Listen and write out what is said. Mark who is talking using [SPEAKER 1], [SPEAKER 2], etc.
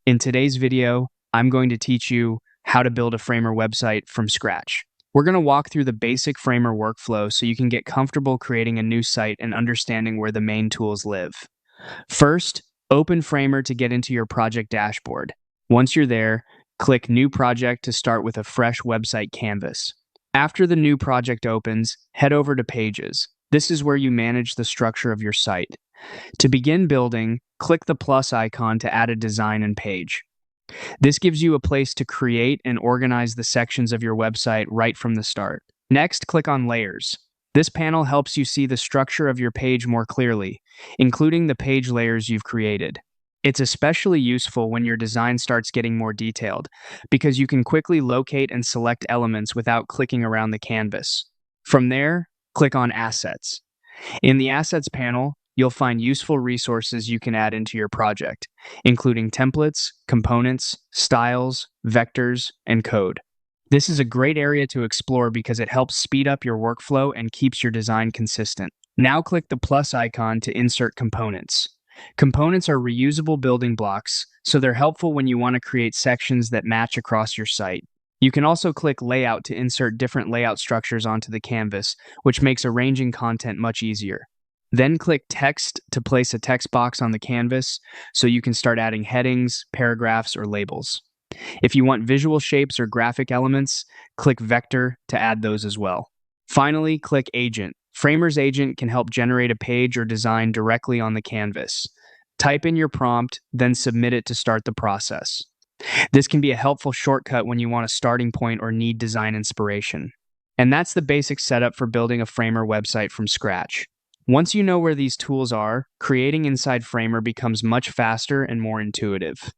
[SPEAKER 1] In today's video, I'm going to teach you how to build a Framer website from scratch. We're going to walk through the basic Framer workflow so you can get comfortable creating a new site and understanding where the main tools live. First, open Framer to get into your project dashboard. Once you're there, click New Project to start with a fresh website canvas. After the new project opens, head over to Pages. This is where you manage the structure of your site. To begin building, click the plus icon to add a design and page. This gives you a place to create and organize the sections of your website right from the start. Next, click on Layers. This panel helps you see the structure of your page more clearly, including the page layers you've created. It's especially useful when your design starts getting more detailed, because you can quickly locate and select elements without clicking around the canvas. From there, click on Assets. In the Assets panel, you'll find useful resources you can add into your project, including templates, components, styles, vectors, and code. This is a great area to explore because it helps speed up your workflow and keeps your design consistent. Now click the plus icon to insert components. Components are reusable building blocks, so they're helpful when you want to create sections that match across your site. You can also click Layout to insert different layout structures onto the canvas, which makes arranging content much easier. Then click Text to place a text box on the canvas so you can start adding headings, paragraphs, or labels. If you want visual shapes or graphic elements, click Vector to add those as well. Finally, click Agent. Framer's Agent can help generate a page or design directly on the canvas. Type in your prompt, then submit it to start the process. This can be a helpful shortcut when you want a starting point or need design inspiration. And that's the basic setup for building a Framer website from scratch. Once you know where these tools are, creating inside Framer becomes much faster and more intuitive.